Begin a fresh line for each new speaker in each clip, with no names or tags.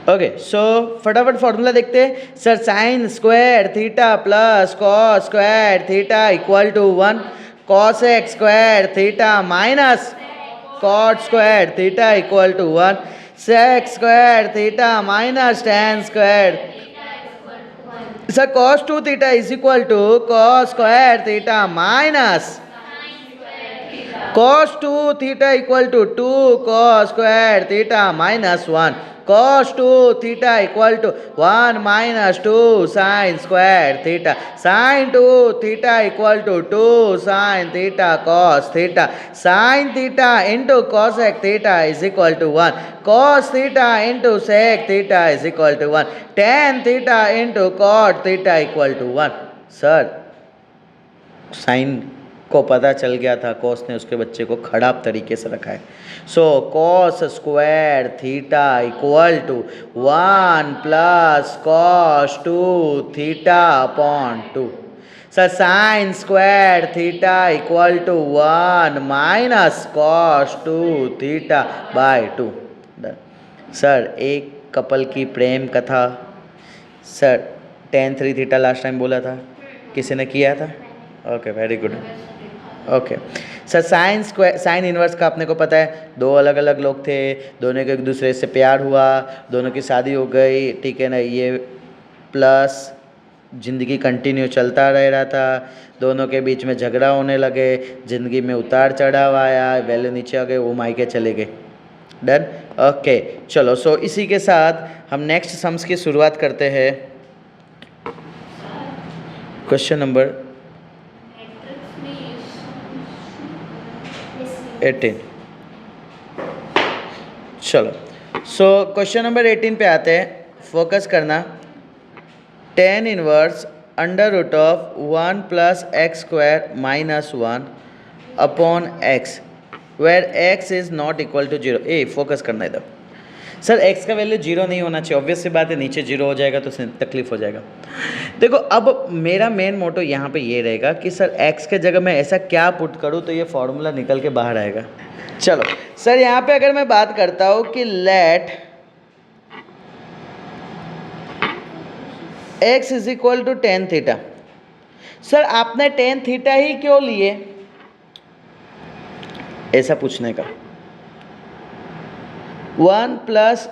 Okay so फटाफट formula देखते हैं sir. Sine square theta plus cos square theta equal to 1, cosec square theta minus cot square theta equal to 1, sec square theta minus tan square. Sir cos 2 theta is equal to cos square theta minus cos 2 theta equal to 2 cos square theta minus 1, cos 2 theta equal to 1 minus 2 sin square theta, sin 2 theta equal to 2 sin theta cos theta, sin theta into cosec theta is equal to 1, cos theta into sec theta is equal to 1, tan theta into cot theta equal to 1। Sir sine को पता चल गया था, cos ने उसके बच्चे को खराब तरीके से रखा है। So cos square theta equal to 1 plus cos 2 theta upon 2। Sir sine square theta equal to 1 minus cos 2 theta by 2। Sir एक कपल की प्रेम कथा, sir tan 3 theta last time बोला था, किसी ने किया था? Okay very good. Okay sir sine inverse का अपने को पता है, दो अलग अलग लोग थे, दोनों को एक दूसरे से प्यार हुआ, दोनों की शादी हो गई, ठीक है ना, ये प्लस ज़िंदगी कंटिन्यू चलता रह रहा था, दोनों के बीच में झगड़ा होने लगे, ज़िंदगी में उतार चढ़ाव आया, वैल्यू नीचे आ गए, वो मायके चले गए। डन। ओके चलो सो इसी के साथ हम नेक्स्ट सम्स की शुरुआत करते हैं। Question number 18। चलो सो क्वेश्चन नंबर 18 पे आते हैं, फोकस करना। tan inverse under root of 1 plus x square minus 1 upon x where x is not equal to 0। ए फोकस करना इधर। सर x का वैल्यू 0 नहीं होना चाहिए, ऑब्वियस सी बात है, नीचे 0 हो जाएगा तो तकलीफ हो जाएगा। देखो अब मेरा मेन मोटो यहाँ पे ये रहेगा कि सर x के जगह मैं ऐसा क्या पुट करूँ तो ये फॉर्मूला निकल के बाहर आएगा। चलो सर यहाँ पे अगर मैं बात करता हूँ कि let x is equal to tan theta. Sir आपने tan थीटा ही क्यों लिए, ऐसा पूछने का। 1 plus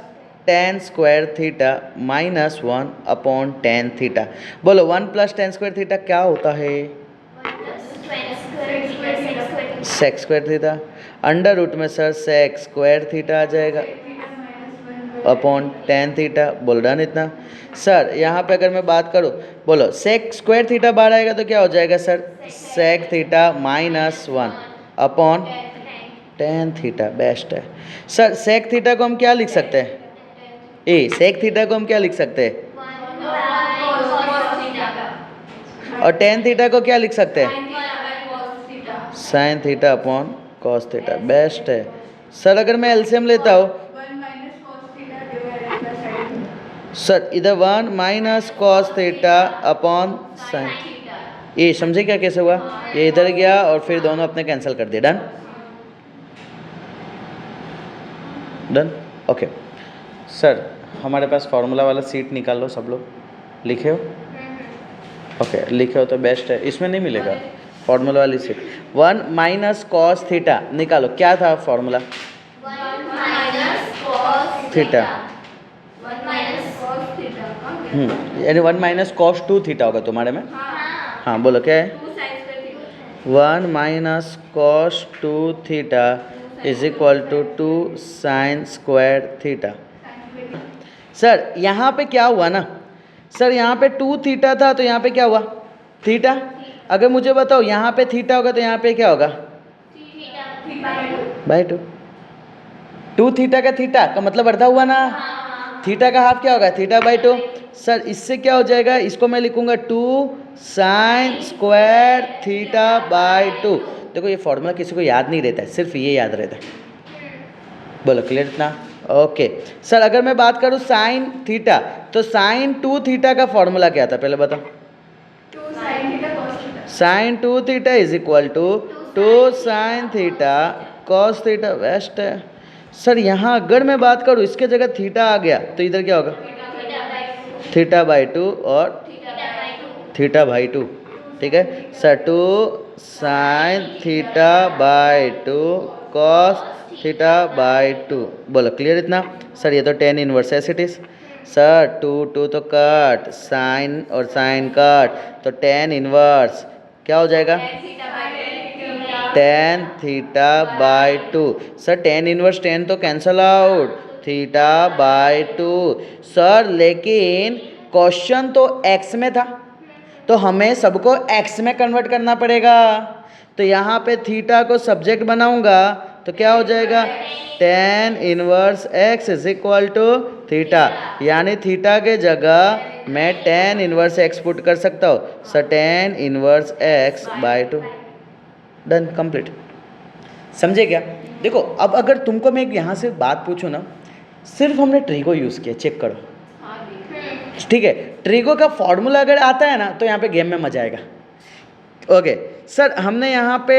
tan square theta minus 1 upon tan theta. बोलो 1 प्लस tan स्क्वायर थीटा क्या होता है? Sec square theta. Under root में सर सेक स्क्वायर थीटा आ जाएगा अपॉन tan थीटा। बोल डन इतना। सर यहाँ पे अगर मैं बात करूँ, बोलो सेक स्क्वायर थीटा बाहर आएगा तो क्या हो जाएगा sir? Sec theta minus 1 upon tan theta. Best है सर। सेक थीटा को हम क्या लिख सकते हैं? ए सेक थीटा को हम क्या लिख सकते हैं? और tan थीटा को क्या लिख सकते हैं? Sign theta upon cos theta. Best है सर। अगर मैं एलसीएम लेता हूँ सर, इधर 1 minus cos theta upon sine. ये समझे क्या कैसे हुआ? ये इधर गया और फिर दोनों अपने कैंसिल कर दिए। Done done. ओके सर हमारे पास फार्मूला वाला सीट निकाल लो, सब लोग लिखे हो? ओके लिखे हो तो बेस्ट है, इसमें नहीं मिलेगा फार्मूला वाली सीट। 1 माइनस कॉस थीटा निकालो, क्या था formula?
1 minus cos
theta.
1 minus cos theta
यानी 1 माइनस कॉस 2 थीटा होगा तुम्हारे में। हाँ बोलो क्या है? 1 minus cos 2 theta is equal to 2 sine square theta. Sir यहाँ पे क्या हुआ ना, सर यहाँ पे 2 थीटा था तो यहाँ पे क्या हुआ? थीटा। अगर मुझे बताओ यहाँ पे थीटा होगा तो यहाँ पे क्या होगा? बाय 2। 2 थीटा का थीटा का मतलब अर्धा हुआ ना, थीटा का हाफ क्या होगा? Theta by 2। सर इससे क्या हो जाएगा? इसको मैं लिखूंगा 2 साइन स्क्वायर थीटा बाय 2। देखो ये फॉर्मूला किसी को याद नहीं रहता है, सिर्फ ये याद रहता है। बोलो क्लियर इतना? ओके सर अगर मैं बात करूँ साइन थीटा, तो साइन 2 थीटा का फॉर्मूला क्या था पहले बताओ? Sine 2 theta is equal to 2 sine theta cos theta. Best है सर यहाँ अगर मैं बात करूँ इसके जगह थीटा आ गया तो इधर क्या होगा? थीटा बाई टू और थीटा बाई टू, ठीक है sir. 2 sine theta by two cos theta by two, बोलो क्लियर इतना? सर ये तो tan inverse as it is sir. 2 2 तो कट, साइन और साइन कट, तो टेन इनवर्स क्या हो जाएगा? Tan theta by two. Sir tan inverse tan तो cancel out, theta by two. Sir लेकिन क्वेश्चन तो एक्स में था तो हमें सबको एक्स में कन्वर्ट करना पड़ेगा। तो यहाँ पे थीटा को सब्जेक्ट बनाऊंगा तो क्या हो जाएगा? Tan inverse x is equal to theta, यानी थीटा के जगह मैं टेन इनवर्स एक्स पुट कर सकता हूँ। Sir tan inverse x by two, done, complete. समझे क्या? देखो अब अगर तुमको मैं यहाँ से बात पूछूँ ना, सिर्फ हमने ट्रिगो यूज़ किया, चेक करो, ठीक है। ट्रिगो का फॉर्मूला अगर आता है ना तो यहाँ पे गेम में मजा आएगा। ओके सर, हमने यहाँ पे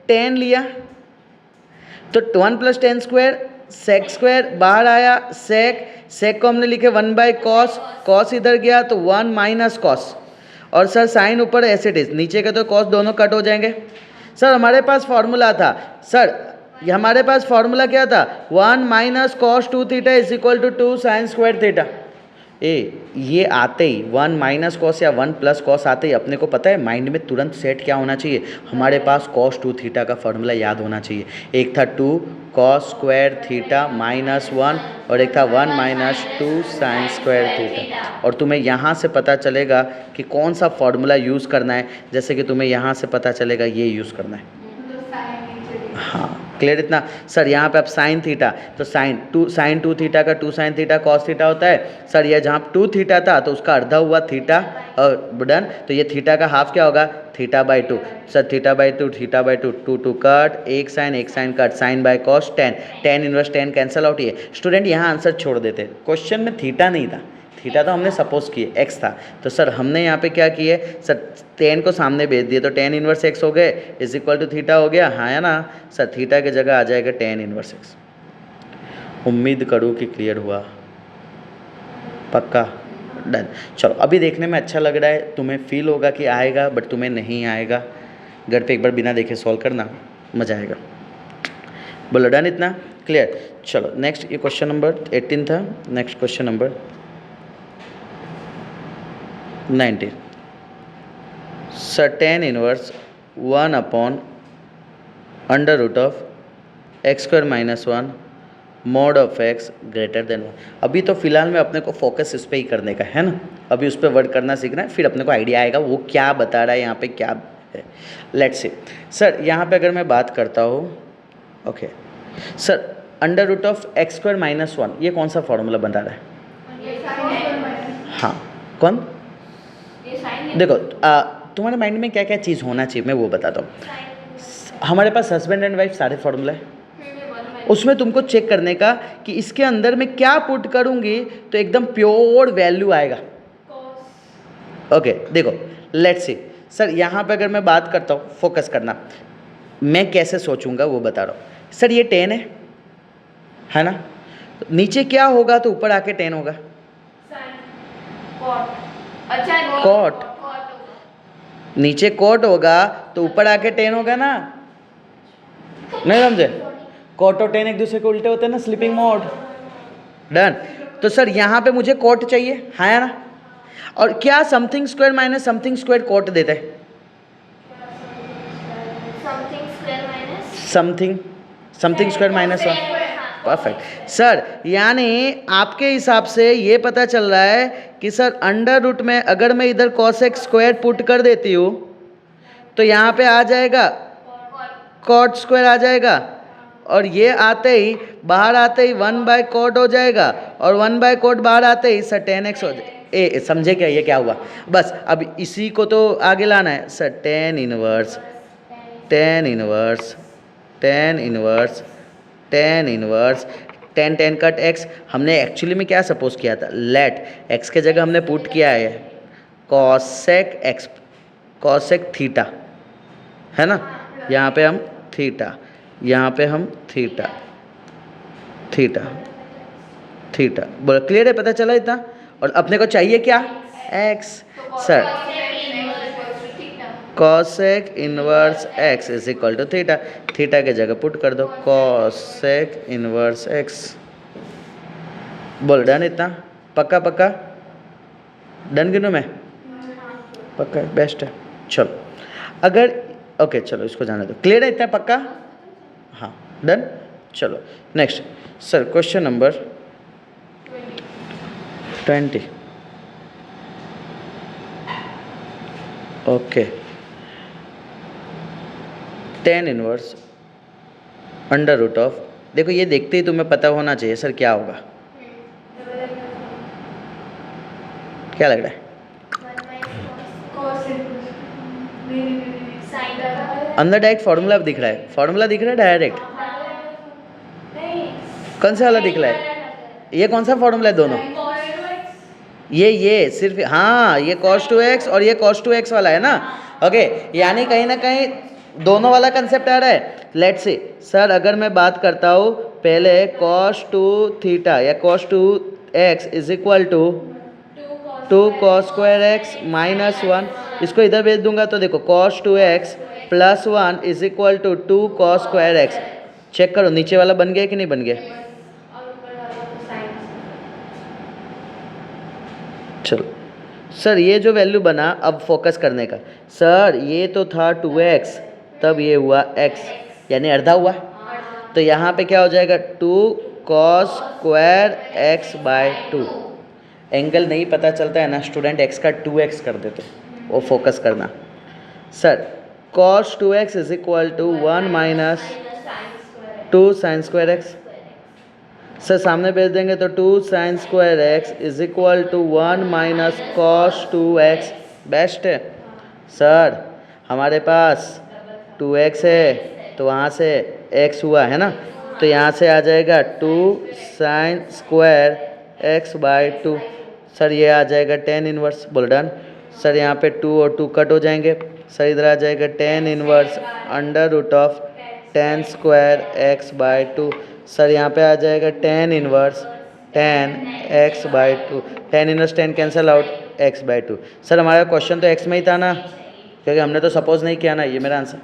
10 लिया तो 1 + 10 स्क्वायर, सेक स्क्वायर बाहर आया, सेक को हमने लिखे 1 बाई कॉस, कॉस इधर गया तो 1 माइनस कॉस, और सर साइन ऊपर एज इट इज, नीचे के तो कॉस दोनों कट हो जाएंगे। सर हमारे पास फॉर्मूला था, सर हमारे पास फॉर्मूला क्या था? 1 minus cos 2 theta is equal to 2 sine square theta. ये आते ही 1 माइनस कॉस या 1 प्लस कॉस आते ही अपने को पता है माइंड में तुरंत सेट क्या होना चाहिए? हमारे पास कॉस 2 थीटा का फॉर्मूला याद होना चाहिए। एक था 2 कॉस स्क्वायर थीटा माइनस 1 और एक था 1 माइनस 2 साइन स्क्वायर थीटा। और तुम्हें यहाँ से पता चलेगा कि कौन सा फॉर्मूला यूज़ करना है, जैसे कि तुम्हें यहाँ से पता चलेगा ये यूज़ करना है। हाँ क्लियर इतना? सर यहाँ पे अब साइन थीटा, तो साइन 2 थीटा का 2 साइन थीटा कॉस थीटा होता है। सर ये जहाँ 2 थीटा था तो उसका अर्धा हुआ थीटा और डन, तो ये थीटा का हाफ क्या होगा? Theta by 2। Sir theta by 2, theta by 2, 2 2 cut, एक sine cut, sine by cos 10, tan inverse 10 cancel out. ये स्टूडेंट यहाँ आंसर छोड़ देते, क्वेश्चन में थीटा नहीं था, थीटा तो हमने सपोज किए एक्स था। तो सर हमने यहाँ पे क्या किए? सर 10 को सामने भेज दिए तो टेन इनवर्स एक्स हो गए इज इक्वल टू थीटा हो गया, हाँ है ना सर? थीटा की जगह आ जाएगा टेन इनवर्स एक्स। उम्मीद करूँ कि क्लियर हुआ, पक्का, डन। चलो अभी देखने में अच्छा लग रहा है, तुम्हें फील होगा कि आएगा बट तुम्हें नहीं आएगा। घर पे एक बार बिना देखे सॉल्व करना, मज़ा आएगा। बोलो डन, इतना क्लियर? चलो नेक्स्ट, ये क्वेश्चन नंबर 18 था, next question number 19। Sir tan inverse 1 upon under root of x square minus 1 mod of x greater than 1। अभी तो फिलहाल में अपने को फोकस इस पर ही करने का है ना, अभी उस पर वर्क करना सीखना है, फिर अपने को आइडिया आएगा वो क्या बता रहा है यहाँ पे क्या है। लेट्स सी सर, यहाँ पे अगर मैं बात करता हूँ, okay sir under root of x square minus 1, ये कौन सा फॉर्मूला बता रहा है? हाँ कौन? देखो तुम्हारे माइंड में क्या क्या चीज़ होना चाहिए मैं वो बताता हूँ। हमारे पास हस्बैंड एंड वाइफ सारे फॉर्मूला है, उसमें तुमको चेक करने का कि इसके अंदर मैं क्या पुट करूँगी तो एकदम प्योर वैल्यू आएगा। ओके देखो लेट्स सी सर, यहाँ पे अगर मैं बात करता हूँ, फोकस करना, मैं कैसे सोचूंगा वो बता रहा हूँ। सर ये 10 है ना, तो नीचे क्या होगा तो ऊपर आके 10 होगा, कॉट, नीचे कॉट होगा तो ऊपर आके 10 होगा ना, नहीं समझे? कॉट और 10 एक दूसरे के उल्टे होते हैं ना, स्लीपिंग मोड, डन। तो सर यहाँ पे मुझे कॉट चाहिए, हाँ ना? और क्या something square minus something square cot देता है? Something square minus 1, perfect. Sir यानी आपके हिसाब से ये पता चल रहा है कि सर अंडर रूट में अगर मैं इधर कॉस एक्स स्क्वायर पुट कर देती हूँ तो यहाँ पे आ जाएगा कॉट स्क्वायर आ जाएगा, और ये आते ही बाहर आते ही 1 बाय कॉट हो जाएगा, और 1 बाय कॉट बाहर आते ही सर 10x हो जाएगा। समझे क्या ये क्या हुआ? बस अब इसी को तो आगे लाना है sir. Tan inverse 10 10 cut x, हमने एक्चुअली में क्या सपोज किया था? लेट x के जगह हमने पुट किया है कॉसेक थीटा, है ना? यहाँ पे हम थीटा, यहाँ पे हम थीटा, थीटा थीटा बोलो, क्लियर है, पता चला इतना। और अपने को चाहिए क्या, x. Sir cosec inverse x is equal to theta, theta की जगह पुट कर दो कॉसेक इनवर्स एक्स। बोल डन, इतना पक्का पक्का डन गिनो मैं, पक्का है, बेस्ट है। चलो अगर ओके चलो इसको जाने दो, क्लियर है इतना पक्का, हाँ डन। चलो next sir, question number 20। Okay, tan inverse under root of, देखो ये देखते ही तुम्हें पता होना चाहिए सर क्या होगा, क्या लग रहा है? अंदर डायरेक्ट फॉर्मूला दिख रहा है, फॉर्मूला दिख रहा है डायरेक्ट, कौन सा वाला दिख रहा है? ये कौन सा फॉर्मूला है दोनों? ये सिर्फ, हाँ ये cos 2x और ये cos 2x वाला है ना। ओके यानी कहीं ना कहीं दोनों वाला कंसेप्ट आ रहा है। लेट्स सी सर, अगर मैं बात करता हूँ पहले cos 2 थीटा या cos 2x is equal to 2 cos square x minus 1, इसको इधर भेज दूंगा तो देखो cos 2x plus 1 is equal to 2 cos square x. Check करो नीचे वाला बन गया कि नहीं बन गया। चलो सर ये जो वैल्यू बना, अब फोकस करने का, सर ये तो था 2x, तब ये हुआ x, यानी अर्धा हुआ, तो यहाँ पे क्या हो जाएगा 2 cos square x by 2। Angle नहीं पता चलता है ना स्टूडेंट, x का 2x कर देते, वो फोकस करना। Sir cos 2x is equal to 1 minus 2 sine square x, sir सामने भेज देंगे तो 2 sine square x is equal to 1 minus cos 2x। Best है सर, हमारे पास 2x है तो वहाँ से x हुआ है ना, तो यहाँ से आ जाएगा 2 sine square x by 2। Sir ये आ जाएगा tan इनवर्स, बोल डन। सर यहाँ पे 2 और 2 कट हो जाएंगे, सर इधर आ जाएगा tan inverse under root of tan square x by 2। Sir यहाँ पे आ जाएगा tan inverse tan x by 2, tan inverse tan cancel out x by 2। Sir हमारा क्वेश्चन तो x में ही था ना, क्योंकि हमने तो सपोज नहीं किया ना, ये मेरा आंसर।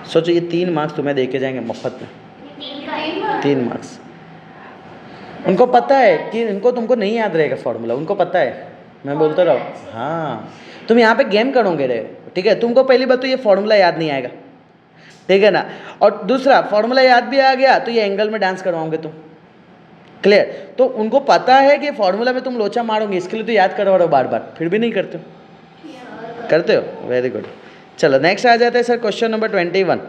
सोचो ये 3 मार्क्स तुम्हें दे के जाएंगे मुफ्त में, 3 मार्क्स। उनको पता है कि इनको तुमको नहीं याद रहेगा फॉर्मूला, उनको पता है, मैं बोलता रहा हूँ। हाँ तुम यहाँ पे गेम करोगे रे, ठीक है, तुमको पहली बात तो ये फॉर्मूला याद नहीं आएगा, ठीक है ना, और दूसरा फॉर्मूला याद भी आ गया तो ये एंगल में डांस करवाओगे तुम, क्लियर। तो उनको पता है कि फॉर्मूला में तुम लोचा मारोगे, इसके लिए तो याद करवा रहे हो बार बार, फिर भी नहीं करते हो, करते हो, वेरी गुड। चलो नेक्स्ट आ जाते हैं sir, question number 21।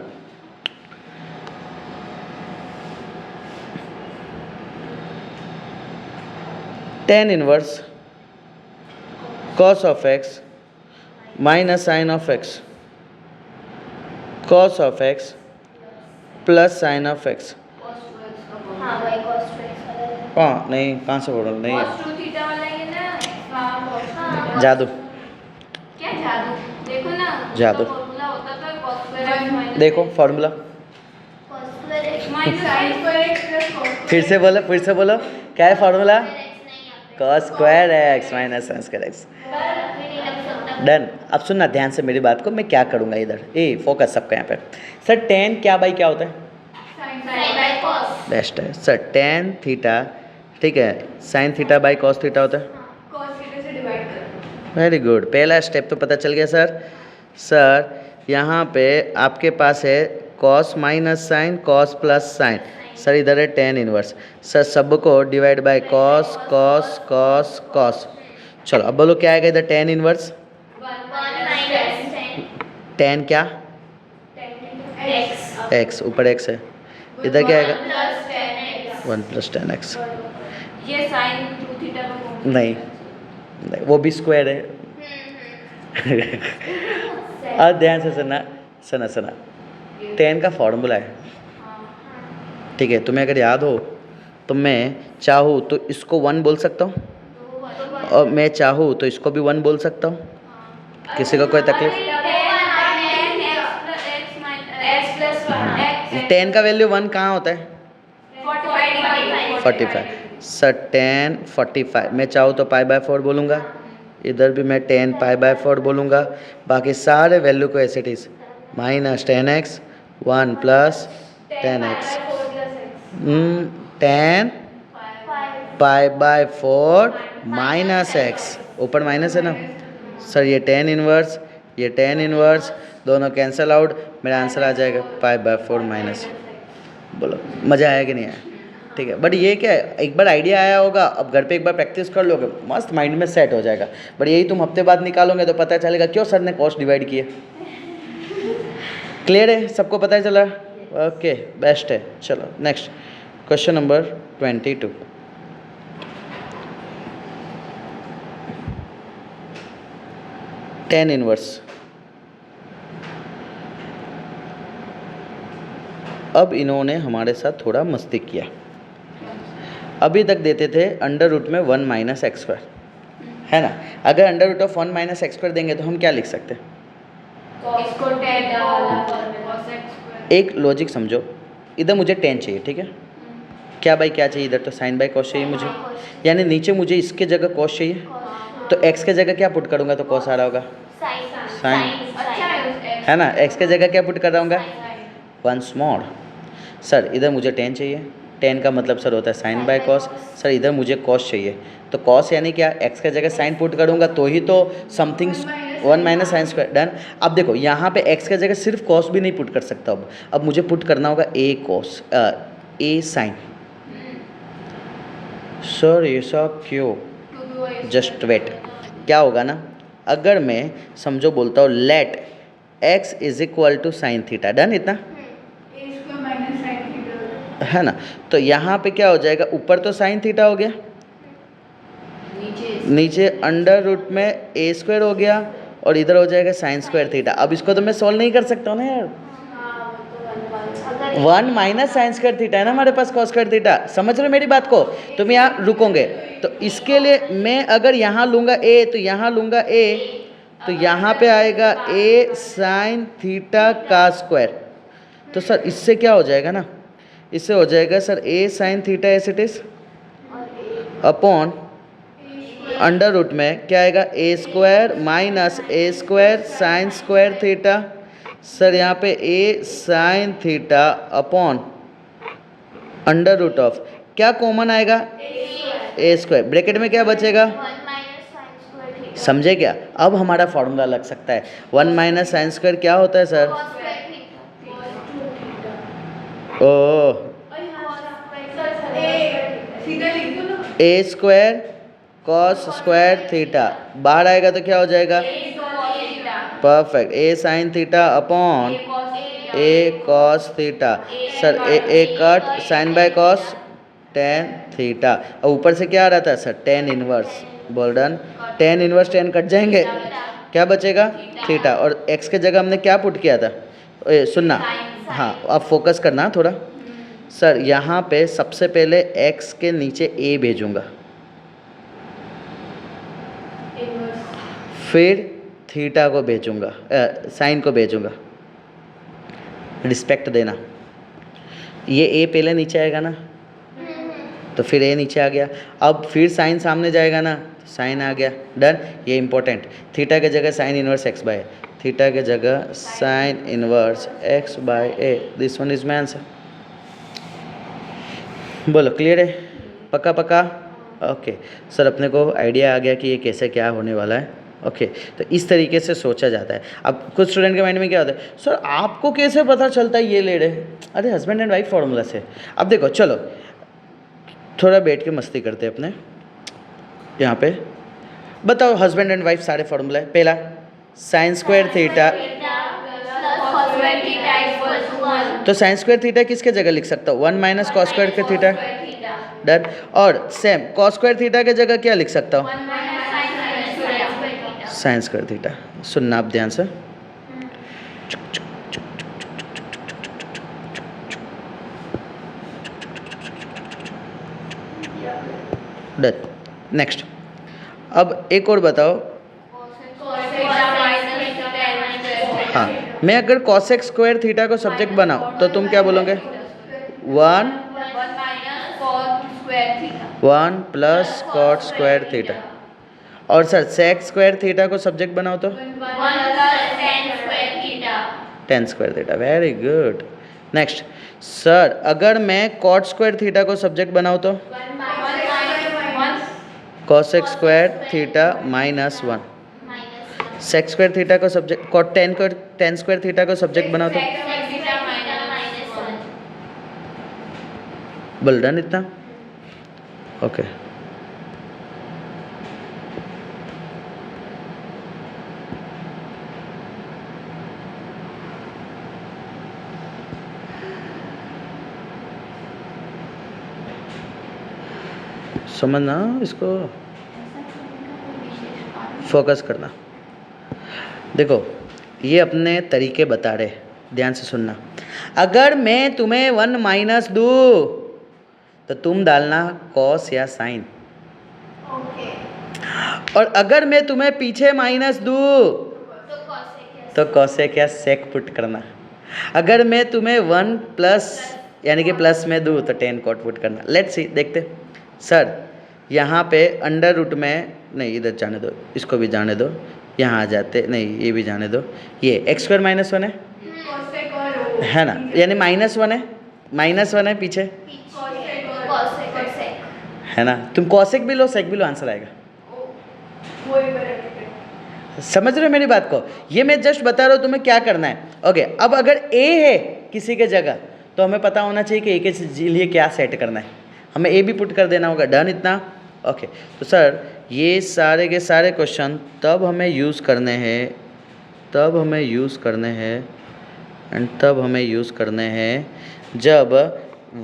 tan inverse cos of x minus sine of x cos of x plus sine of x। हाँ नहीं, कहाँ से बोल रहा हूँ, नहीं है जादू,
क्या जादू? देखो ना,
जादू।
फॉर्मूला होता था cos स्क्वायर x माइनस,
देखो formula,
cos square x minus sin square x plus cos square
फिर से बोलो क्या है formula? cos square x minus sign square x. Done. अब सुनना ध्यान से मेरी बात को, मैं क्या करूँगा इधर, ए फोकस सबका यहाँ पे। सर tan क्या बाई क्या होता है?
sin बाय cos,
बेस्ट है सर, tan थीटा, ठीक है, sin theta by cos theta होता है।
cos थीटा से डिवाइड कर।
वेरी गुड, पहला स्टेप तो पता चल गया सर। सर यहाँ पे आपके पास है cos minus sine, cos plus sine, sir इधर है tan इनवर्स। सर सबको divide by cos cos cos cos। चलो अब बोलो क्या आएगा इधर, tan इनवर्स
1 माइनस
tan क्या,
x,
x ऊपर x है, इधर क्या आएगा
plus tan x,
1 plus tan x।
ये sin 2 थीटा को
नहीं नहीं, वो भी स्क्वायर है। अब ध्यान से सुनना, सुना tan का फॉर्मूला है, ठीक है, तुम्हें अगर याद हो तो मैं चाहूँ तो इसको 1 बोल सकता हूँ, और मैं चाहूँ तो इसको भी 1 बोल सकता हूँ, किसी को कोई तकलीफ? tan का वैल्यू 1 कहाँ होता है? 45 सर 10 45 मैं चाहूँ तो पाई बाय 4 बोलूँगा, इधर भी मैं 10 पाई बाय 4 बोलूँगा, बाकी सारे वैल्यू को as it is minus 10x 1 plus 10x 10 pi by 4 minus x, ऊपर माइनस है ना सर, ये 10 इनवर्स ये 10 इनवर्स दोनों कैंसिल आउट, मेरा आंसर आ जाएगा पाई बाय 4 माइनस। बोलो मज़ा आया कि नहीं आया? ठीक है, बट ये क्या है, एक बार आइडिया आया होगा, अब घर पे एक बार प्रैक्टिस कर लोगे मस्त माइंड में सेट हो जाएगा, बट यही तुम हफ्ते बाद निकालोगे तो पता चलेगा क्यों सर ने कॉस्ट डिवाइड किए। क्लियर है, सबको पता चला? ओके बेस्ट है। चलो next question number 22। Tan inverse. अब इन्होंने हमारे साथ थोड़ा मस्ती किया। अभी तक देते थे अंडर रूट में 1 माइनस एक्स स्क्वायर, है ना? अगर under root of 1 minus x square देंगे तो हम क्या लिख सकते हैं? एक लॉजिक समझो, इधर मुझे 10 चाहिए, ठीक है? क्या बाई क्या चाहिए? इधर तो साइन बाई कॉस चाहिए मुझे, यानी नीचे मुझे इसके जगह कॉस चाहिए, तो एक्स के जगह क्या पुट करूँगा तो कॉस आ रहा होगा, साइन, है ना? एक्स के जगह क्या पुट कर रहा हूँगा, वंस मोर। सर इधर मुझे 10 चाहिए, 10 का मतलब सर होता है साइन बाय कॉस, सर इधर मुझे कॉस चाहिए, तो कॉस यानी क्या, एक्स के जगह साइन पुट करूँगा तो ही तो something 1 minus sine square, done. अब देखो यहाँ पे एक्स के जगह सिर्फ कॉस भी नहीं पुट कर सकता, अब मुझे पुट करना होगा ए कॉस ए साइन। सर ऐसा क्यों? जस्ट वेट, क्या होगा ना, अगर मैं समझो बोलता हूँ let x is equal to sine theta, done, इतना है ना? तो यहाँ पे क्या हो जाएगा, ऊपर तो साइन थीटा हो गया, नीचे अंडर रूट में ए स्क्वायर हो गया, और इधर हो जाएगा साइन स्क्वायर थीटा। अब इसको तो मैं सॉल्व नहीं कर सकता हूँ ना यार, 1 माइनस साइन स्क्वायर थीटा है ना हमारे पास, कॉस स्क्वायर थीटा। समझ रहे हो मेरी बात को? तुम यहाँ रुकोगे तो इसके लिए मैं अगर यहाँ लूँगा ए तो यहाँ लूँगा ए, तो यहाँ पे आएगा ए साइन थीटा का स्क्वायर। तो सर इससे क्या हो जाएगा ना, इससे हो जाएगा sir a sine theta as it is upon under root में क्या आएगा, a square minus a square sine square theta. Sir यहाँ पे a sine theta upon under root of क्या कॉमन आएगा, ए स्क्वायर, ब्रैकेट में क्या बचेगा, समझे क्या? अब हमारा फॉर्मूला लग सकता है, 1 माइनस साइन स्क्वायर क्या होता है sir, oh a square cos square theta, बाहर आएगा तो क्या हो जाएगा, perfect, a sine theta upon a cos theta. Sir a cut sine by cos tan theta, और ऊपर से क्या आ रहा था सर, टेन इनवर्स, बोल डन, टेन इनवर्स 10 कट जाएंगे, क्या बचेगा, थीटा, और एक्स के जगह हमने क्या पुट किया था, सुनना, हाँ अब फोकस करना थोड़ा। सर यहाँ पे सबसे पहले x के नीचे a भेजूंगा, फिर थीटा को भेजूंगा, साइन को भेजूंगा, रिस्पेक्ट देना। ये a पहले नीचे आएगा ना, तो फिर a नीचे आ गया, अब फिर साइन सामने जाएगा ना, साइन आ गया, डन। ये इंपॉर्टेंट, थीटा के जगह sine inverse x by, theta के जगह sine inverse x by a, this one is my answer. बोलो क्लियर है, पक्का पक्का? ओके सर अपने को आइडिया आ गया कि ये कैसे क्या होने वाला है। ओके तो इस तरीके से सोचा जाता है। अब कुछ स्टूडेंट के माइंड में क्या होता है, सर आपको कैसे पता चलता है ये ले रहे, अरे हस्बैंड एंड वाइफ फार्मूला से। अब देखो चलो थोड़ा बैठ के मस्ती करते हैं अपने यहाँ पे, बताओ हस्बैंड एंड वाइफ सारे फार्मूला है। पहला साइन स्क्वायर थीटा, तो साइन स्क्वायर थीटा किसके जगह लिख सकता हूँ, 1 माइनस कॉस स्क्वायर के थीटा, डन। और सेम कॉस स्क्वायर थीटा के जगह क्या लिख सकता हूँ, साइन स्क्वायर थीटा। सुनना आप ध्यान से, डन। नेक्स्ट अब एक और बताओ, हाँ मैं अगर कॉसेक स्क्वायर थीटा को सब्जेक्ट बनाऊँ तो तुम क्या बोलोगे, 1 1 प्लस कॉट स्क्वायर थीटा। और सर सेक स्क्वायर थीटा को सब्जेक्ट बनाओ तो
1 plus tan square theta.
Tan square theta. Very good. Next sir अगर मैं कॉट स्क्वायर थीटा को सब्जेक्ट बनाऊँ तो
1 minus
cosec square theta minus 1। Sec square theta को subject cot tan square theta को सब्जेक्ट बनाओ तो
sec theta minus 1.
बोल डन इतना। ओके समझना इसको, फोकस करना। देखो ये अपने तरीके बता रहे, ध्यान से सुनना। अगर मैं तुम्हें 1 माइनस दूँ तो तुम डालना कॉस या साइन,
Okay.
और अगर मैं तुम्हें पीछे माइनस दूँ
तो cosec है.
तो कॉसेक या सेक पुट करना। अगर मैं तुम्हें 1 प्लस यानी कि प्लस में दूँ तो टेन कॉट पुट करना। लेट्स सी, देखते। सर यहाँ पे अंडर रूट में नहीं, इधर जाने दो, इसको भी जाने दो, यहाँ आ जाते, नहीं ये भी जाने दो। ये एक्स स्क्वायर माइनस 1 है,
Cosec और
है ना, यानी माइनस 1 है, माइनस 1 है पीछे,
cosec और sec.
है ना। तुम कॉसेक भी लो सेक भी लो, आंसर आएगा।
वही बराबर.
समझ रहे हो मेरी बात को? ये मैं जस्ट बता रहा हूँ तुम्हें क्या करना है। ओके अब अगर ए है किसी के जगह तो हमें पता होना चाहिए कि ए के लिए क्या सेट करना है, हमें ए भी पुट कर देना होगा। डन इतना। ओके तो सर ये सारे के सारे क्वेश्चन तब हमें यूज़ करने हैं, तब हमें यूज़ करने हैं जब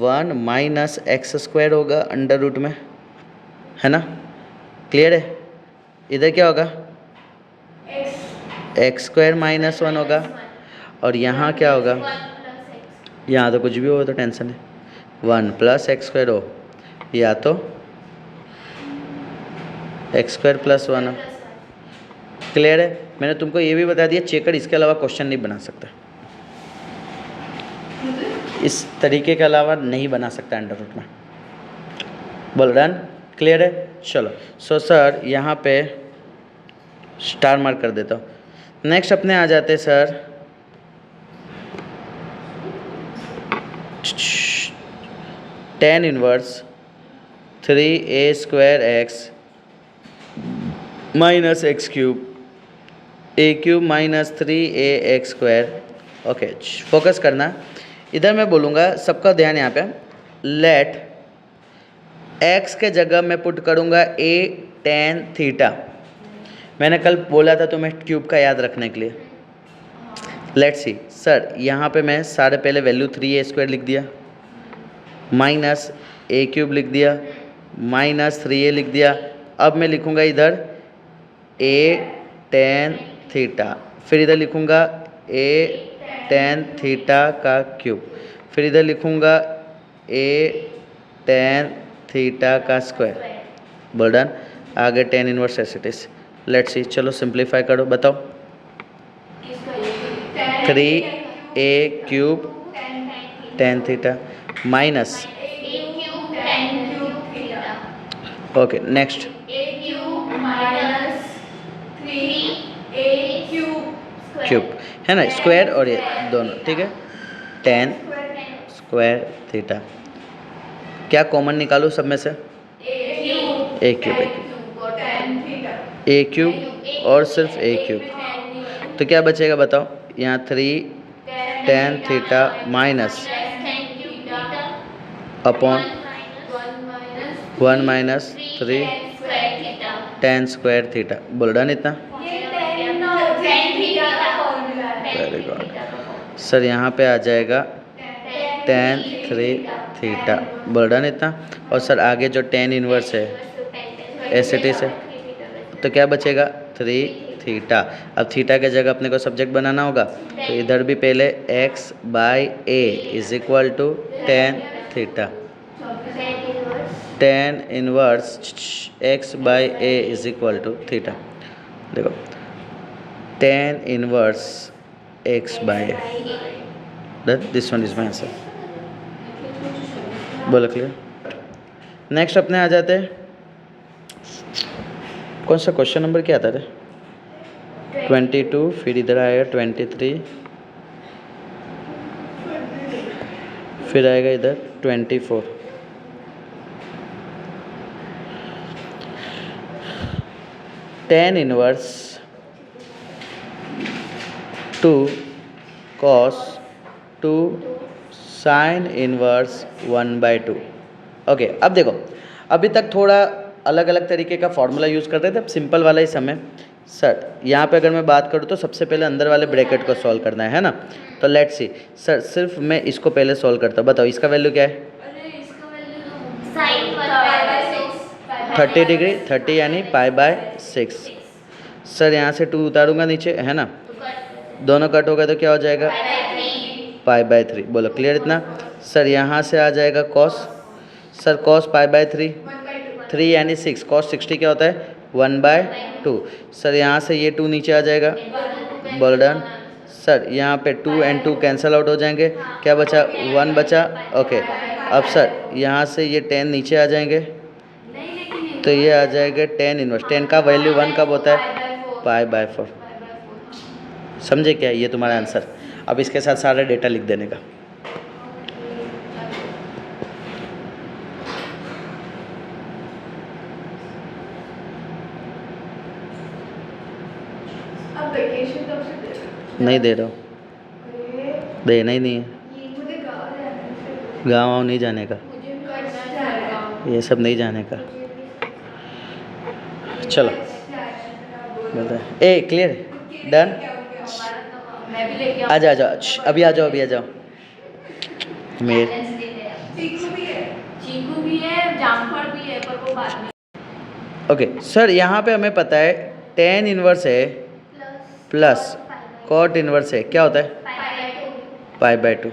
1 माइनस एक्स स्क्वायर होगा अंडर रूट में, है ना। क्लियर है? इधर क्या होगा, एक्स स्क्वायर माइनस 1 होगा, और यहाँ क्या होगा,
1 plus x.
यहाँ तो कुछ भी हो तो टेंशन है, 1 प्लस एक्स स्क्वायर हो या तो एक्स स्क्वायर प्लस 1 हो। क्लियर है? मैंने तुमको ये भी बता दिया चेकर इसके अलावा क्वेश्चन नहीं बना सकता, इस तरीके के अलावा नहीं बना सकता अंडर रूट में। बोल डन। क्लियर है? चलो सो सर यहाँ पे स्टार मार्क कर देता हूँ। नेक्स्ट अपने आ जाते sir tan inverse 3a square x minus x cube a cube minus 3a x square. Okay focus करना, इधर मैं बोलूँगा, सबका ध्यान यहाँ पे। लेट x के जगह मैं पुट करूँगा a tan थीटा। मैंने कल बोला था तुम्हें क्यूब का याद रखने के लिए। लेट्स सी सर यहाँ पे मैं सारे पहले वैल्यू 3a स्क्वायर लिख दिया, माइनस ए क्यूब लिख दिया, माइनस 3a लिख दिया। अब मैं लिखूँगा इधर a tan थीटा, फिर इधर लिखूँगा a tan थीटा का क्यूब, फिर इधर लिखूँगा a tan थीटा का स्क्वायर। बोल डन। आगे tan inverse as it is. Let's see, चलो सिंप्लीफाई करो, बताओ। 3a cube tan theta minus, okay next cube, है ना, स्क्वायर और ये दोनों, ठीक है। tan स्क्वायर थीटा, क्या कॉमन निकालो सब में से, ए क्यूब और सिर्फ ए क्यूब, तो क्या बचेगा बताओ। यहाँ 3 tan theta minus upon 1 minus 3 tan square theta. बोल डन इतना। वेरी गुड सर, यहाँ पे आ जाएगा tan 3 थीटा। बोल डन इतना। और सर आगे जो tan इनवर्स है एस इट इज है, तो क्या बचेगा 3 थीटा। अब थीटा के जगह अपने को सब्जेक्ट बनाना होगा, तो इधर भी पहले x by a is equal to tan theta, tan inverse x by a is equal to theta. देखो tan inverse x by a, this one is my answer. बोलो क्लियर? नेक्स्ट अपने आ जाते हैं, कौन सा क्वेश्चन नंबर क्या आता है? 22, फिर इधर आएगा 23, फिर आएगा इधर 24। tan inverse 2 cos 2 sin inverse 1/2। Okay, अब देखो, अभी तक थोड़ा अलग अलग तरीके का फॉर्मूला यूज़ कर रहे थे, अब सिंपल वाला ही समय। सर यहाँ पे अगर मैं बात करूँ तो सबसे पहले अंदर वाले ब्रैकेट को सॉल्व करना है ना। तो लेट्स सी सर, सिर्फ मैं इसको पहले सॉल्व करता हूँ। बताओ इसका वैल्यू क्या है?
साइन
30 डिग्री, 30 यानी π/6। सर यहाँ से 2 उतारूंगा नीचे, है ना, दोनों कट हो गए तो क्या हो जाएगा? π/3। बोलो क्लियर इतना? सर यहाँ से आ जाएगा कॉस, सर कॉस π/3, 3 यानी 6, कॉस 60 क्या होता है? 1/2। सर यहाँ से ये 2 नीचे आ जाएगा, बोल डन। सर यहाँ पे 2 and 2 कैंसिल आउट हो जाएंगे, क्या बचा? 1 बचा। ओके, अब सर यहाँ से ये 10 नीचे आ जाएंगे, तो ये आ जाएगा tan इनवर्स। 10 का वैल्यू 1 कब होता है? π/4। समझे क्या? ये तुम्हारा आंसर। अब इसके साथ सारा डेटा लिख देने का।
अब वेकेशन कब से दे रहे हो?
नहीं दे रहा हूँ, देना ही नहीं है।
ये मुझे गाँव जाना है।
गाँव वाँव नहीं जाने का,
मुझे करना जाएगा।
ये सब नहीं जाने का। चलो बता, ए क्लियर, डन।
मैं भी लेके
आ जाओ, अभी आ जाओ, अभी आ जाओ। मेरे
चीकू भी है, चीकू भी है, जामफल भी है, पर वो बाद में।
ओके सर, यहाँ पे हमें पता है tan इनवर्स है प्लस cot इनवर्स है, क्या होता है? π/2।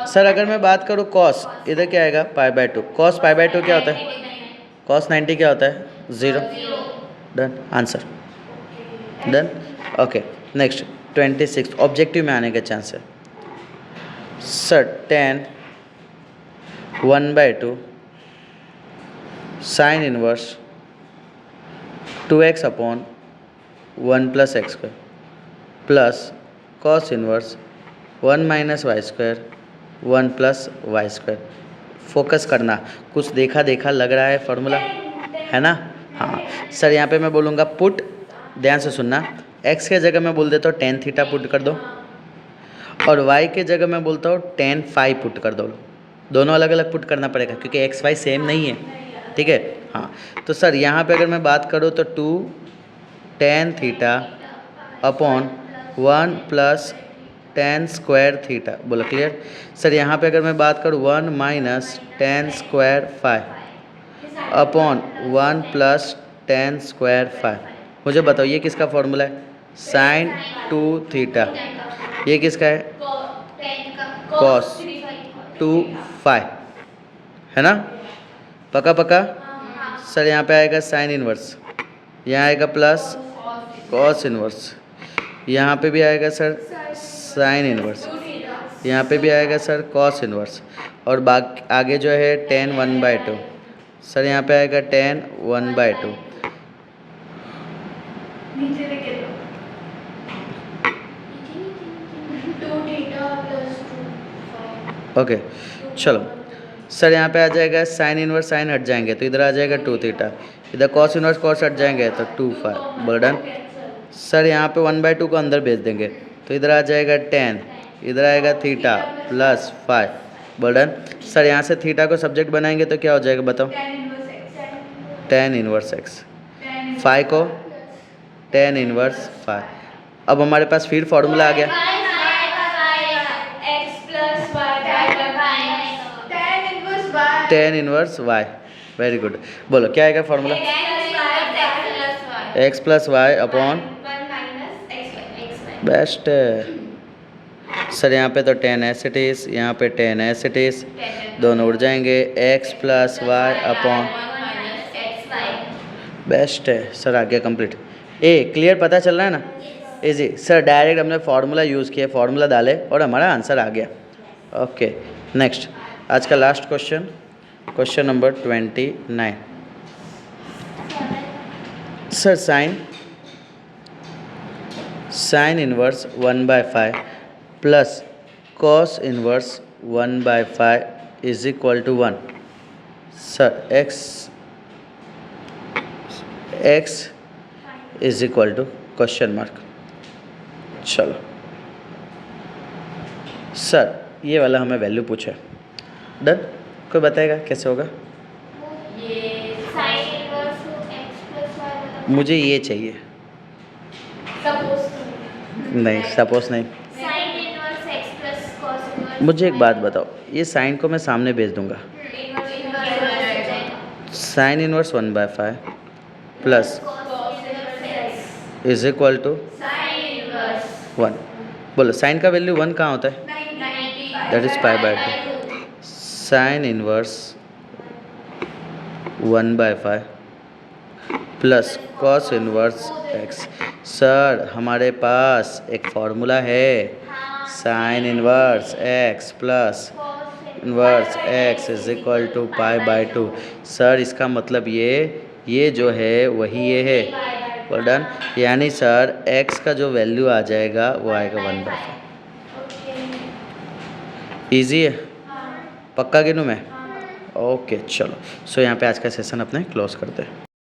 सर अगर मैं बात करूँ cos, इधर क्या आएगा? π/2। cos π/2 क्या होता है? cos 90 क्या होता है? 0। Done, answer done. Okay next 26, objective में आने के चांस है। Sir tan 1/2 sine inverse 2x upon 1 + x² plus cos inverse 1 - y² 1 + y²। Focus करना, कुछ देखा देखा लग रहा है फॉर्मूला, है ना? हाँ सर, यहाँ पे मैं बोलूँगा पुट, ध्यान से सुनना, x के जगह मैं बोल देता हूँ tan थीटा पुट कर दो, और y के जगह मैं बोलता हूँ tan फाई पुट कर दो। दोनों अलग अलग पुट करना पड़ेगा क्योंकि x y सेम नहीं है, ठीक है? हाँ, तो सर यहाँ पे अगर मैं बात करूँ तो 2 tan theta upon 1 + tan² theta. बोलो क्लियर? सर यहाँ पे अगर मैं बात करूँ 1 - tan² phi upon 1 + tan² phi. मुझे बताओ ये किसका फॉर्मूला है? Sine 2 theta. ये किसका है? कॉस 2 फाई, है ना? पक्का पक्का? सर यहाँ पे आएगा साइन इनवर्स, यहाँ आएगा प्लस कॉस इनवर्स, यहाँ पे भी आएगा सर साइन इनवर्स, यहाँ पे भी आएगा सर कॉस इनवर्स, और बाकी आगे जो है tan 1/2। सर यहाँ पे आएगा tan 1/2।
नीचे लेके दो। 2 थीटा + 2
ओके चलो सर, यहाँ पे आ जाएगा साइन इनवर्स, साइन हट जाएंगे तो इधर आ जाएगा 2 थीटा, इधर कॉस इनवर्स कॉस हट जाएंगे तो 2 फाई। बर्डन सर यहाँ पे 1/2 को अंदर भेज देंगे तो इधर आ जाएगा tan, इधर आएगा थीटा प्लस फाई। बर्डन सर यहाँ से थीटा को सब्जेक्ट बनाएंगे तो क्या हो जाएगा बताओ? tan इनवर्स x, फाई को tan इनवर्स फाई। अब हमारे पास फिर फॉर्मूला आ गया, tan inverse y। Very good, बोलो क्या आएगा formula? x + y upon, best. Sir यहाँ पे तो tan एस इट इज़, यहाँ पे tan एस इट इज़, दोनों उड़ जाएंगे, x + y अपॉन, बेस्ट है सर, आ गया कंप्लीट। ए क्लियर, पता चल रहा है ना? इजी सर, डायरेक्ट हमने फार्मूला यूज़ किया, फार्मूला डाले और हमारा आंसर आ गया। ओके नेक्स्ट, आज का last question question number 29. Sir sine inverse 1/5 plus cos inverse 1/5 is equal to 1. Sir x is equal to question mark. चलो सर ये वाला हमें वैल्यू पूछा है. डन. कोई बताएगा कैसे होगा?
ये sin inverse x plus y वाला
मुझे ये चाहिए.
सपोज
नहीं सपोज नहीं.
sin inverse x plus cos inverse
मुझे एक बात बताओ, ये साइन को मैं सामने भेज दूंगा.
inverse inverse हो जाएगा
sine inverse 1/5 plus
cos inverse x
is equal to
sin inverse
1. बोलो साइन का वैल्यू 1 कहाँ होता है?
90
That is pi by 2. Sine inverse 1/5 plus cos inverse x. Sir हमारे पास एक फॉर्मूला है, sine inverse x plus inverse x is equal to pi by 2. सर इसका मतलब ये जो है वही ये है. डन. यानी सर x का जो वैल्यू आ जाएगा वो आएगा 1/5. ईजी है. पक्का गिनूँ मैं? ओके चलो. सो यहाँ पे आज का सेशन अपने क्लोज करते हैं.